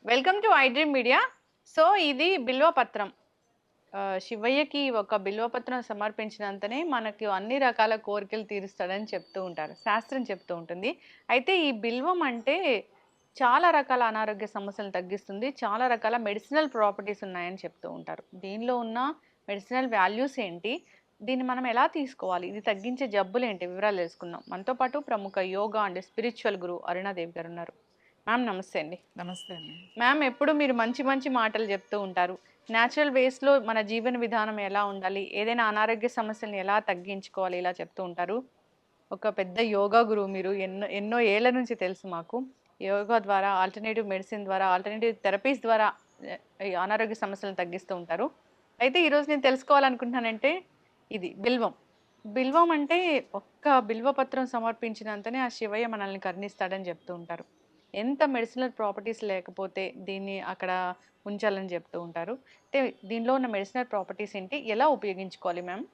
Welcome to iDream media. So, ఇది బిల్వపత్రం. శివయ్యకి ఒక బిల్వపత్రం సమర్పించినంతనే మనకి అన్ని రకాల కోరికలు తీరుస్తాడని చెప్తూ ఉంటారు. శాస్త్రం చెప్తూ ఉంటుంది. అయితే ఈ బిల్వం అంటే చాలా రకాల అనారోగ్య సమస్యలను తగ్గిస్తుంది. చాలా రకాల మెడిసినల్ ప్రాపర్టీస్ ఉన్నాయని చెప్తూ ఉంటారు. దీనిలో ఉన్న మెడిసినల్ వాల్యూస్ ఏంటి? దీన్ని మనం ఎలా తీసుకోవాలి? ఇది తగ్గించే జబ్బులేంటి? వివరాలు తెలుసుకుందాం. మనతో పాటు ప్రముఖ యోగా అండ్ స్పిరిచ్యువల్ గురువు అరుణాదేవి గారున్నారు. మ్యామ్ నమస్తే అండి. నమస్తే అండి. మ్యామ్ ఎప్పుడు మీరు మంచి మంచి మాటలు చెప్తూ ఉంటారు. న్యాచురల్ వేస్‌లో మన జీవన విధానం ఎలా ఉండాలి? ఏదైనా అనారోగ్య సమస్యల్ని ఎలా తగ్గించుకోవాలి? ఇలా చెప్తూ ఉంటారు. ఒక పెద్ద యోగా గురువు మీరు. ఎన్నో ఎన్నో ఏళ్ల నుంచి తెలుసు మాకు. యోగా ద్వారా, ఆల్టర్‌నేటివ్ మెడిసిన్ ద్వారా, ఆల్టర్‌నేటివ్ థెరపీస్ ద్వారా ఈ అనారోగ్య సమస్యలను తగ్గిస్తూ ఉంటారు. అయితే ఈరోజు నేను తెలుసుకోవాలనుకుంటున్నానంటే ఇది బిల్వం. బిల్వం అంటే ఒక్క బిల్వ పత్రం సమర్పించినంతనే ఆ శివయ్య మనల్ని కరుణిస్తాడని చెప్తూ ఉంటారు. ఎంత మెడిసినల్ ప్రాపర్టీస్ లేకపోతే దీన్ని అక్కడ ఉంచాలని చెప్తూ ఉంటారు. అయితే దీనిలో ఉన్న మెడిసినల్ ప్రాపర్టీస్ ఏంటి? ఎలా ఉపయోగించుకోవాలి మ్యామ్?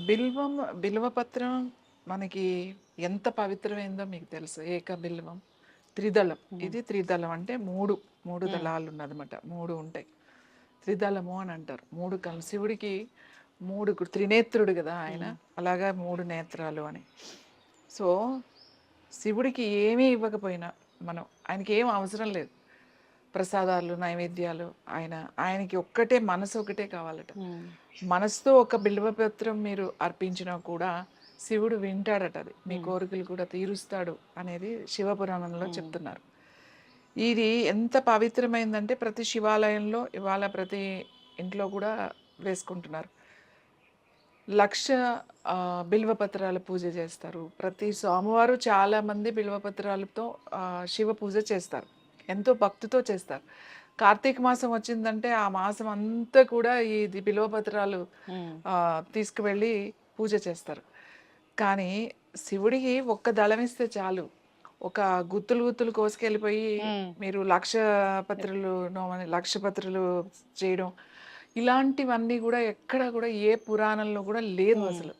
బిల్వం బిల్వపత్రం మనకి ఎంత పవిత్రమైందో మీకు తెలుసు. ఏక బిల్వం, త్రిదళం. హ్మ్. ఇది త్రిదళం అంటే 3 హ్మ్. దళాలు ఉన్నదన్నమాట. 3 ఉంటాయి. త్రిదళము అని అంటారు. 3 శివుడికి 3 త్రినేత్రుడు కదా ఆయన. హ్మ్. అలాగా 3 నేత్రాలు అని. సో, శివుడికి ఏమీ ఇవ్వకపోయినా మనం ఆయనకి ఏం అవసరం లేదు. ప్రసాదాలు, నైవేద్యాలు ఆయనకి ఒక్కటే మనసు ఒకటే కావాలట. హ్మ్. మనసుతో ఒక బిల్వపత్రం మీరు అర్పించినా కూడా శివుడు వింటాడట. అది మీ హ్మ్. కోరికలు కూడా తీరుస్తాడు అనేది శివపురాణంలో హ్మ్. చెప్తున్నారు. ఇది ఎంత పవిత్రమైందంటే ప్రతి శివాలయంలో ఇవాళ ప్రతి ఇంట్లో కూడా వేసుకుంటున్నారు. లక్ష బిల్వపత్రాల పూజ చేస్తారు. ప్రతి సోమవారం చాలామంది బిల్వపత్రాలతో శివ పూజ చేస్తారు. ఎంతో భక్తితో చేస్తారు. కార్తీక మాసం వచ్చిందంటే ఆ మాసం అంతా కూడా ఇది బిల్వపత్రాలు హ్మ్. తీసుకువెళ్ళి పూజ చేస్తారు. కానీ శివుడికి ఒక్క దళం ఇస్తే చాలు. ఒక గుత్తులు గుత్తులు కోసుకెళ్ళిపోయి హ్మ్. మీరు లక్ష పత్రులు నోమని లక్ష పత్రులు చేయడం ఇలాంటివన్నీ కూడా ఎక్కడ కూడా ఏ పురాణంలో కూడా లేదు హ్మ్. అసలు.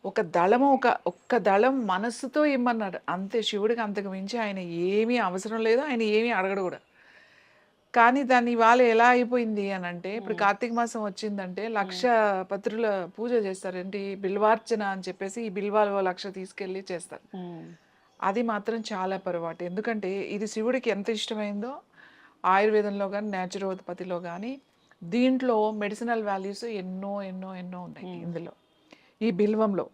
ఒక దళము ఒక్క దళం మనస్సుతో ఇమ్మన్నాడు. అంతే శివుడికి అంతకు మించి ఆయన ఏమీ అవసరం లేదు. ఆయన ఏమీ అడగడు కూడా. కానీ దాన్ని ఇవాళ ఎలా అయిపోయింది అనంటే, ఇప్పుడు హ్మ్. కార్తీక మాసం వచ్చిందంటే లక్ష హ్మ్. పత్రుల పూజ చేస్తారు. ఏంటి బిల్వార్చన అని చెప్పేసి ఈ బిల్వాలు ఓ లక్ష తీసుకెళ్ళి చేస్తారు. హ్మ్. అది మాత్రం చాలా పొరపాటు. ఎందుకంటే ఇది శివుడికి ఎంత ఇష్టమైందో ఆయుర్వేదంలో గాని, న్యాచురోపతిలో గాని దీంట్లో మెడిసినల్ వాల్యూస్ ఎన్నో, ఎన్నో, ఎన్నో ఉన్నాయి హ్మ్. ఇందులో. ఈ బిల్వంలో.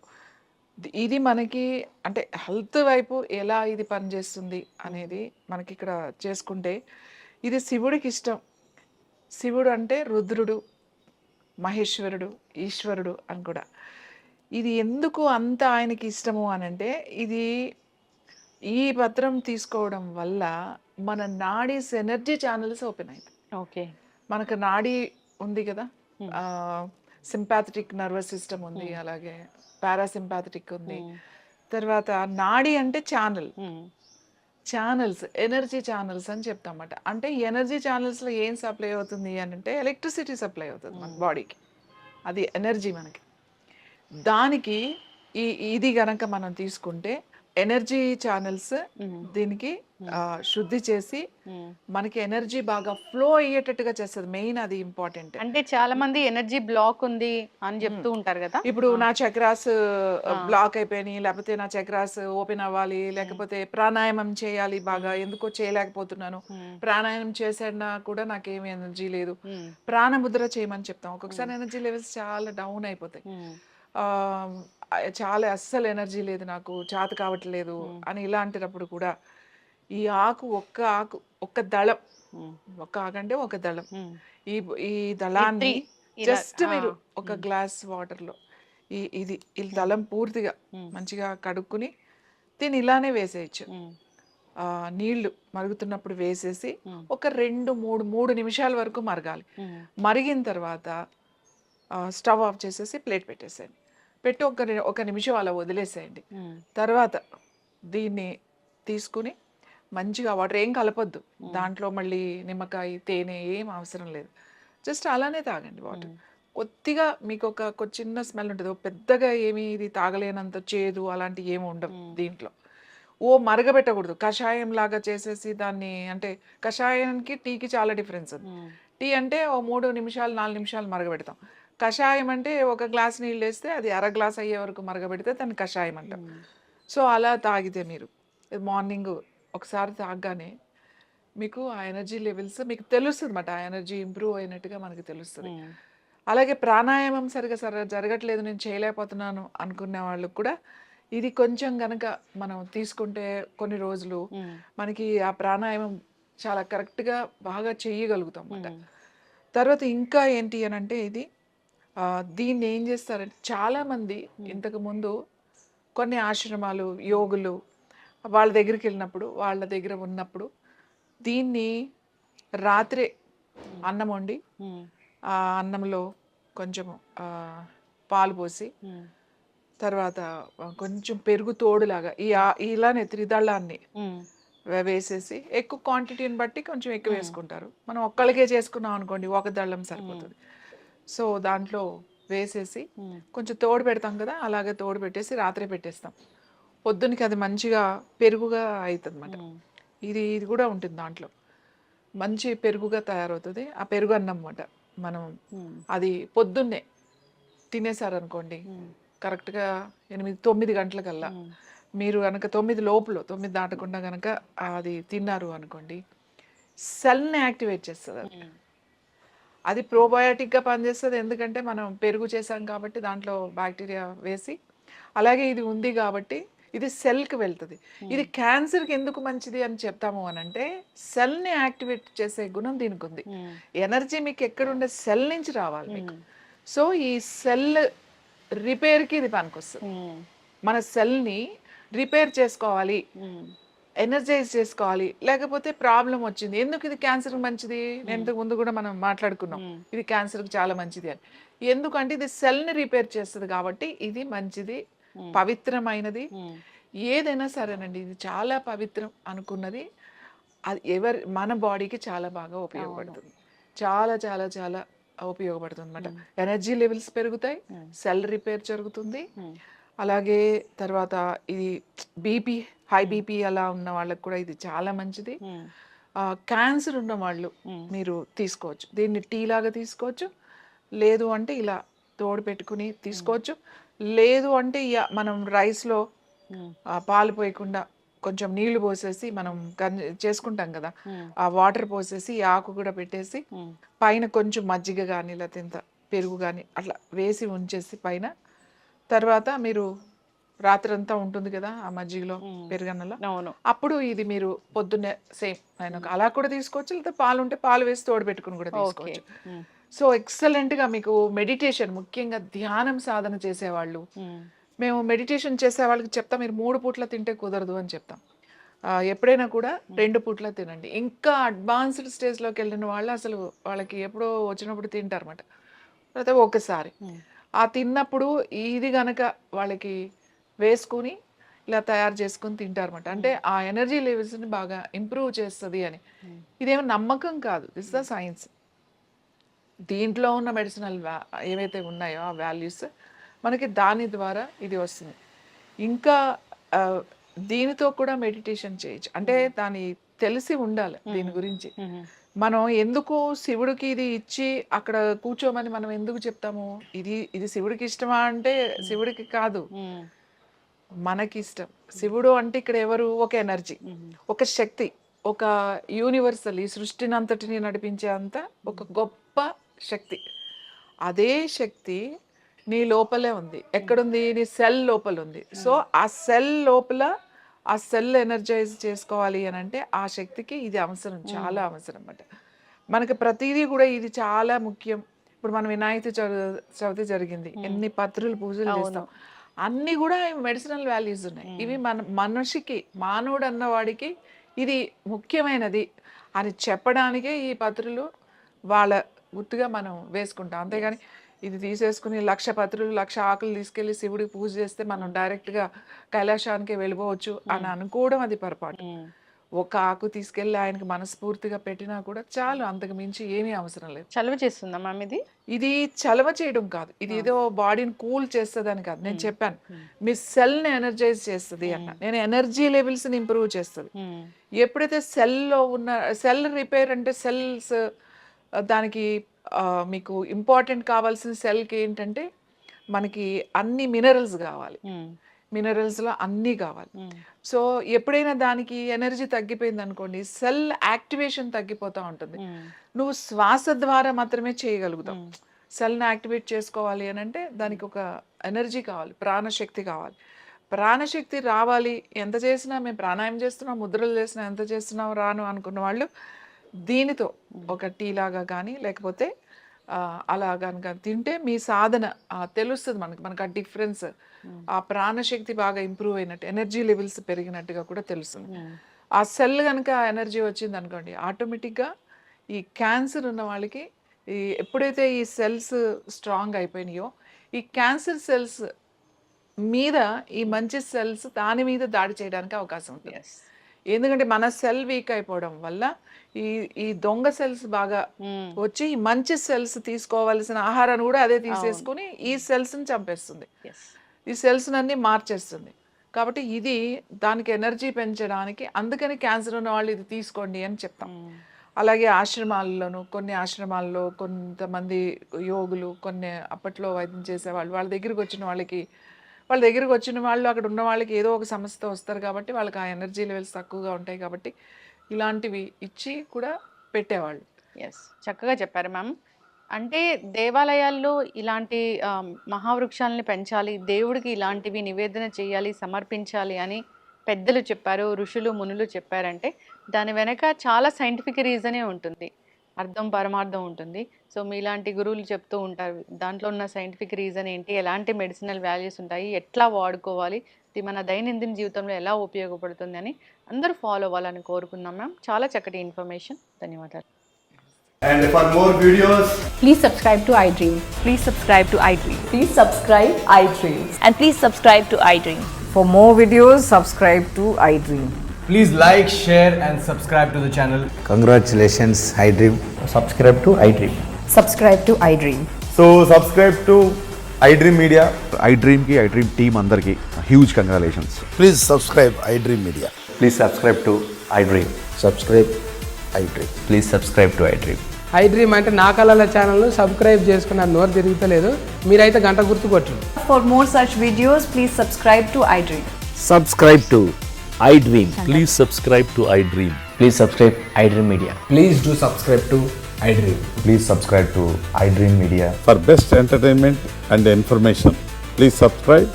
ఇది మనకి అంటే హెల్త్ వైపు ఎలా ఇది పనిచేస్తుంది హ్మ్. అనేది మనకిక్కడ చేసుకుంటే ఇది శివుడికి ఇష్టం. శివుడు అంటే రుద్రుడు, మహేశ్వరుడు, ఈశ్వరుడు అని కూడా. ఇది ఎందుకు అంత ఆయనకి ఇష్టము అనంటే ఇది ఈ పత్రం తీసుకోవడం వల్ల మన నాడీస్ ఎనర్జీ ఛానెల్స్ ఓపెన్ అవుతాయి. ఓకే. మనకు నాడీ ఉంది కదా! హ్మ్. సింపాథెటిక్ నర్వస్ సిస్టమ్ ఉంది. హ్మ్. అలాగే పారాసింపాథెటిక్ ఉంది. హ్మ్. తర్వాత నాడీ అంటే ఛానెల్. హ్మ్. ఛానెల్స్, ఎనర్జీ ఛానెల్స్ అని చెప్తామట. అంటే ఎనర్జీ ఛానెల్స్‌లో ఏం సప్లై అవుతుంది అనంటే ఎలక్ట్రిసిటీ సప్లై అవుతుంది మన హ్మ్. బాడీకి. అది ఎనర్జీ మనకి. దానికి ఈ ఇది గనక మనం తీసుకుంటే ఎనర్జీ ఛానెల్స్ హ్మ్. దీనికి హ్మ్. శుద్ధి చేసి హ్మ్. మనకి ఎనర్జీ బాగా ఫ్లో అయ్యేటట్టుగా చేస్తది. మెయిన్ అది ఇంపార్టెంట్. అంటే చాలా మంది ఎనర్జీ బ్లాక్ ఉంది అని హ్మ్. చెప్తూ ఉంటారు గదా! ఇప్పుడు ఆ! నా చక్రాస్ ఆ! బ్లాక్ అయిపోయినాయి. లేకపోతే నా చక్రాస్ ఓపెన్ అవ్వాలి. హ్మ్. లేకపోతే ప్రాణాయామం చేయాలి బాగా. హ్మ్. ఎందుకో చేయలేకపోతున్నాను. హ్మ్. ప్రాణాయామం చేసినా కూడా నాకేమి ఎనర్జీ లేదు. హ్మ్. ప్రాణముద్ర చేయమని చెప్తాం. హ్మ్. ఒక్కొక్కసారి ఎనర్జీ లెవెల్స్ చాలా డౌన్ అయిపోతాయి. హ్మ్. ఆహ్, చాలా అస్సలు ఎనర్జీ లేదు నాకు. చేత కావట్లేదు హ్మ్. అని ఇలాంటిటప్పుడు కూడా ఈ ఆకు ఒక్క ఆకు, ఒక్క దళం, హ్మ్. ఒక్క ఆకంటే ఒక దళం. హ్మ్. ఈ ఈ 3 దళాన్ని ఇలా జస్ట్ ఆ! మీరు ఒక హ్మ్. గ్లాస్ వాటర్‌లో ఈ హ్మ్. దళం పూర్తిగా హ్మ్. మంచిగా కడుక్కొని దీన్ని ఇలానే వేసేయొచ్చు. హ్మ్. నీళ్లు మరుగుతున్నప్పుడు వేసేసి హ్మ్. ఒక 3 నిమిషాల వరకు మరగాలి. హ్మ్. మరిగిన తర్వాత స్టవ్ ఆఫ్ చేసేసి ప్లేట్ పెట్టేసేయండి. పెట్టి ఒక నిమిషం అలా వదిలేసేయండి. హ్మ్. తర్వాత దీన్ని తీసుకొని మంచిగా వాటర్ ఏం కలపొద్దు. హ్మ్. దాంట్లో మళ్ళీ నిమ్మకాయ, తేనె ఏం అవసరం లేదు. జస్ట్ అలానే తాగండి వాటర్. హ్మ్. కొద్దిగా మీకొక చిన్న స్మెల్ ఉంటది. పెద్దగా ఏమి ఇది తాగలేనంత చేదు అలాంటివి ఏమి ఉండవు హ్మ్. దీంట్లో. ఓ మరగబెట్టకూడదు. కషాయం లాగా చేసేసి దాన్ని అంటే కషాయానికి, టీకి చాలా డిఫరెన్స్ ఉంది. టీ అంటే ఓ 3 నిమిషాలు, 4 నిమిషాలు మరగబెడతాం. కషాయం అంటే ఒక గ్లాస్ నీళ్ళేస్తే అది అర గ్లాస్ అయ్యే వరకు మరగబెడితే దాన్ని కషాయం అంటాం. సో, అలా తాగితే మీరు మార్నింగ్ ఒకసారి తాగగానే మీకు ఆ ఎనర్జీ లెవెల్స్ మీకు తెలుస్తదన్నమాట. ఆ ఎనర్జీ ఇంప్రూవ్ అయినట్టుగా మనకు తెలుస్తది. అలాగే ప్రాణాయామం సరిగ్గా జరగట్లేదు, నేను చేయలేకపోతున్నాను అనుకునే వాళ్ళకి కూడా ఇది కొంచెం గనక మనం తీసుకుంటే కొన్ని రోజులు మనకి ఆ ప్రాణాయామం చాలా కరెక్ట్‌గా బాగా చేయగలుగుతాం అన్నమాట. తర్వాత ఇంకా ఏంటి అనంటే ఇది దీన్ని ఏం చేస్తారంటే చాలామంది ఇంతకుముందు కొన్ని ఆశ్రమాలు, యోగులు వాళ్ళ దగ్గరికెళ్ళినప్పుడు, వాళ్ళ దగ్గర ఉన్నప్పుడు దీన్ని రాత్రే అన్నం వండి, ఆ అన్నంలో కొంచెము పాలు పోసి, తర్వాత కొంచెం పెరుగు తోడులాగా ఇలానే త్రిదళాన్ని వేసేసి ఎక్కువ క్వాంటిటీని బట్టి కొంచెం ఎక్కువ వేసుకుంటారు. మనం ఒక్కళ్ళకే చేసుకున్నాం అనుకోండి, ఒక దళం సరిపోతుంది. సో దాంట్లో వేసేసి కొంచెం తోడు పెడతాం కదా, అలాగే తోడు పెట్టేసి రాత్రే పెట్టేస్తాం. పొద్దునకి అది మంచిగా పెరుగుగా అవుతుంది అన్నమాట. ఇది కూడా ఉంటుంది దాంట్లో. మంచి పెరుగుగా తయారవుతుంది. ఆ పెరుగు అన్నం అన్నమాట. మనం అది పొద్దున్నే తినేసారనుకోండి, కరెక్ట్‌గా 8, 9 గంటలకల్లా మీరు గనక 9 లోపులో 9 దాటకుండా గనక అది తిన్నారు అనుకోండి, సెల్‌ని యాక్టివేట్ చేస్తది అది. అది ప్రోబయోటిక్‌గా పనిచేస్తది. ఎందుకంటే మనం పెరుగు చేసాం కాబట్టి దాంట్లో బ్యాక్టీరియా వేసి, అలాగే ఇది ఉంది కాబట్టి ఇది సెల్‌కి వెళ్తది. ఇది క్యాన్సర్‌కి ఎందుకు మంచిది అని చెప్తాము అనంటే, సెల్‌ని యాక్టివేట్ చేసే గుణం దీనికుంది. ఎనర్జీ మీకు ఎక్కడుండే సెల్ నుంచి రావాలి మీకు. సో, ఈ సెల్ రిపేర్‌కి ఇది పనికొస్తది. మన సెల్‌ని రిపేర్ చేసుకోవాలి, ఎనర్జైజ్ చేసుకోవాలి. లేకపోతే ప్రాబ్లమ్ వచ్చింది. ఎందుకు ఇది క్యాన్సర్‌కి మంచిది? ఇంతకు ముందు కూడా మనం మాట్లాడుకున్నాం. ఇది క్యాన్సర్‌కి చాలా మంచిది అని. ఎందుకంటే ఇది సెల్‌ని రిపేర్ చేస్తది కాబట్టి ఇది మంచిది, పవిత్రమైనది. ఏదైనా సరేనండి, ఇది చాలా పవిత్రం అనుకున్నది అది మన బాడీకి చాలా బాగా ఉపయోగపడుతుంది. చాలా చాలా చాలా ఉపయోగపడుతుందన్నమాట. ఎనర్జీ లెవెల్స్ పెరుగుతాయి, సెల్ రిపేర్ జరుగుతుంది. అలాగే తర్వాత ఇది బీపీ, హై బీపీ అలా ఉన్న వాళ్ళకి కూడా ఇది చాలా మంచిది. క్యాన్సర్ ఉన్న వాళ్ళు మీరు తీసుకోవచ్చు. దీన్ని టీ లాగా తీసుకోవచ్చు, లేదు అంటే ఇలా తోడు పెట్టుకుని తీసుకోవచ్చు, లేదు అంటే మనం రైస్లో పాలు పోయకుండా కొంచెం నీళ్లు పోసేసి మనం చేసుకుంటాం కదా, ఆ వాటర్ పోసేసి ఈ ఆకు కూడా పెట్టేసి పైన కొంచెం మజ్జిగ కానీ లేకపోతే ఇంత పెరుగు కానీ అట్లా వేసి ఉంచేసి పైన, తర్వాత మీరు రాత్రంతా ఉంటుంది కదా ఆ మజ్జిగలో పెరుగన్నలో, అప్పుడు ఇది మీరు పొద్దున్నే సేమ్ ఆయన అలా కూడా తీసుకోవచ్చు, లేకపోతే పాలు ఉంటే పాలు వేసి తోడు పెట్టుకుని కూడా తీసుకోవచ్చు. సో ఎక్సలెంట్గా మీకు మెడిటేషన్, ముఖ్యంగా ధ్యానం సాధన చేసేవాళ్ళు, మేము మెడిటేషన్ చేసే వాళ్ళకి చెప్తాం, మీరు 3 పూట్ల తింటే కుదరదు అని చెప్తాం. ఎప్పుడైనా కూడా 2 పూట్ల తినండి. ఇంకా అడ్వాన్స్డ్ స్టేజ్లోకి వెళ్ళిన వాళ్ళు అసలు వాళ్ళకి ఎప్పుడో వచ్చినప్పుడు తింటారన్నమాట, లేకపోతే ఒకసారి ఆ తిన్నప్పుడు ఇది గనక వాళ్ళకి వేసుకుని ఇలా తయారు చేసుకుని తింటారన్నమాట. అంటే ఆ ఎనర్జీ లెవెల్స్ని బాగా ఇంప్రూవ్ చేస్తుంది అని. ఇదేమో నమ్మకం కాదు, దిస్ ద సైన్స్. దీంట్లో ఉన్న మెడిసినల్ ఏవైతే ఉన్నాయో ఆ వాల్యూస్ మనకి దాని ద్వారా ఇది వస్తుంది. ఇంకా దీనితో కూడా మెడిటేషన్ చేయొచ్చు. అంటే దాని తెలిసి ఉండాలి దీని గురించి. మనం ఎందుకు శివుడికి ఇది ఇచ్చి అక్కడ కూర్చోమని మనం ఎందుకు చెప్తాము? ఇది శివుడికి ఇష్టమా అంటే శివుడికి కాదు, మనకి ఇష్టం. శివుడు అంటే ఇక్కడ ఎవరు? ఒక ఎనర్జీ, ఒక శక్తి, ఒక యూనివర్సల్, ఈ సృష్టిని అంతటిని నడిపించే అంత ఒక గొప్ప శక్తి. అదే శక్తి నీ లోపలే ఉంది. ఎక్కడుంది? నీ సెల్ లోపల ఉంది. సో ఆ సెల్ లోపల ఆ సెల్ ఎనర్జైజ్ చేసుకోవాలి అని అంటే ఆ శక్తికి ఇది అవసరం, చాలా అవసరం అన్నమాట. మనకి ప్రతిదీ కూడా ఇది చాలా ముఖ్యం. ఇప్పుడు మనం వినాయక చవితి జరిగింది, ఎన్ని పత్రులు పూజలు చేస్తాం, అన్నీ కూడా మెడిసినల్ వాల్యూస్ ఉన్నాయి. ఇవి మనిషికి, మానవుడు అన్నవాడికి ఇది ముఖ్యమైనది అని చెప్పడానికే ఈ పత్రులు వాళ్ళ గుర్తుగా మనం వేసుకుంటాం. అంతేగాని ఇది తీసేసుకుని 1,00,000 పత్రులు 1,00,000 ఆకులు తీసుకెళ్లి శివుడికి పూజ చేస్తే మనం డైరెక్ట్గా కైలాసానికి వెళ్ళిపోవచ్చు అని అనుకోవడం అది పొరపాటు. ఒక ఆకు తీసుకెళ్ళి ఆయనకి మనస్ఫూర్తిగా పెట్టినా కూడా చాలు, అంతకు మించి ఏమీ అవసరం లేదు. చలువ చేస్తుందా మ్యామ్ ఇది? ఇది చలవ చేయడం కాదు, ఇది ఏదో బాడీని కూల్ చేస్తుందని కాదు. నేను చెప్పాను మీ సెల్ని ఎనర్జైజ్ చేస్తుంది అన్న, నేను ఎనర్జీ లెవెల్స్ని ఇంప్రూవ్ చేస్తుంది. ఎప్పుడైతే సెల్లో ఉన్న సెల్ రిపేర్ అంటే సెల్స్ దానికి మీకు ఇంపార్టెంట్ కావాల్సిన సెల్కి ఏంటంటే మనకి అన్ని మినరల్స్ కావాలి, మినరల్స్లో అన్నీ కావాలి. సో ఎప్పుడైనా దానికి ఎనర్జీ తగ్గిపోయింది అనుకోండి, సెల్ యాక్టివేషన్ తగ్గిపోతూ ఉంటుంది. నువ్వు శ్వాస ద్వారా మాత్రమే చేయగలుగుతావు. సెల్ని యాక్టివేట్ చేసుకోవాలి అని అంటే దానికి ఒక ఎనర్జీ కావాలి, ప్రాణశక్తి కావాలి. ప్రాణశక్తి రావాలి, ఎంత చేసినా మేము ప్రాణాయామం చేస్తున్నాం, ముద్రలు చేసినా, ఎంత చేస్తున్నాం రాను అనుకున్న వాళ్ళు దీనితో ఒక టీ లాగా కానీ లేకపోతే అలా కనుక తింటే మీ సాధన తెలుస్తుంది మనకు ఆ డిఫరెన్స్, ఆ ప్రాణశక్తి బాగా ఇంప్రూవ్ అయినట్టు, ఎనర్జీ లెవెల్స్ పెరిగినట్టుగా కూడా తెలుస్తుంది. ఆ సెల్ కనుక ఎనర్జీ వచ్చింది అనుకోండి, ఆటోమేటిక్గా ఈ క్యాన్సర్ ఉన్న వాళ్ళకి ఎప్పుడైతే ఈ సెల్స్ స్ట్రాంగ్ అయిపోయినాయో, ఈ క్యాన్సర్ సెల్స్ మీద ఈ మంచి సెల్స్ దాని మీద దాడి చేయడానికి అవకాశం ఉంటుంది. ఎందుకంటే మన సెల్ వీక్ అయిపోవడం వల్ల ఈ దొంగ సెల్స్ బాగా వచ్చి ఈ మంచి సెల్స్ తీసుకోవాల్సిన ఆహారాన్ని కూడా అదే తీసేసుకుని ఈ సెల్స్ని చంపేస్తుంది, ఈ సెల్స్ అన్ని మార్చేస్తుంది. కాబట్టి ఇది దానికి ఎనర్జీ పెంచడానికి, అందుకని క్యాన్సర్ ఉన్న వాళ్ళు ఇది తీసుకోండి అని చెప్తాం. అలాగే ఆశ్రమాల్లోనూ, కొన్ని ఆశ్రమాల్లో కొంతమంది యోగులు, కొన్ని అప్పట్లో వైద్యం చేసేవాళ్ళు, వాళ్ళ దగ్గరికి వచ్చిన వాళ్ళు అక్కడ ఉన్న వాళ్ళకి ఏదో ఒక సమస్యతో వస్తారు కాబట్టి వాళ్ళకి ఆ ఎనర్జీ లెవెల్స్ తక్కువగా ఉంటాయి కాబట్టి ఇలాంటివి ఇచ్చి కూడా పెట్టేవాళ్ళు. చక్కగా చెప్పారు మ్యామ్. అంటే దేవాలయాల్లో ఇలాంటి మహావృక్షాలని పెంచాలి, దేవుడికి ఇలాంటివి నివేదన చేయాలి, సమర్పించాలి అని పెద్దలు చెప్పారు, ఋషులు మునులు చెప్పారంటే దాని వెనక చాలా సైంటిఫిక్ రీజనే ఉంటుంది, అర్థం పరమార్థం ఉంటుంది. సో మీలాంటి గురువులు చెప్తూ ఉంటారు దాంట్లో ఉన్న సైంటిఫిక్ రీజన్ ఏంటి, ఎలాంటి మెడిసినల్ వాల్యూస్ ఉంటాయి, ఎట్లా వాడుకోవాలి, ఇది మన దైనందిన జీవితంలో ఎలా ఉపయోగపడుతుంది అని అందరూ ఫాలో అవ్వాలని కోరుకుందాం మ్యామ్. చాలా చక్కటి ఇన్ఫర్మేషన్, ధన్యవాదాలు. And for more videos, please subscribe to iDream. Please subscribe to iDream. Please subscribe iDream. And please subscribe to iDream. For more videos, subscribe to iDream. please like, share and subscribe to the channel. Congratulations, iDream. Subscribe to iDream. Subscribe to iDream. So subscribe to iDream Media. iDream ki iDream team andarki huge congratulations. Please subscribe iDream Media. Please subscribe to iDream. Subscribe iDream. Please subscribe to iDream. iDream అంటే నా కళల ఛానల్ను subscribe చేసుకున్న నోరు తిరుగుతలేదు, మీరైతే గంట గుర్తు కొట్టండి. For more such videos, please subscribe to iDream. Subscribe to iDream. Please subscribe to iDream. Please subscribe iDream Media. Please do subscribe to iDream. Please subscribe to iDream Media. For best entertainment and information, please subscribe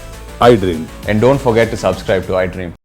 iDream. And don't forget to subscribe to iDream.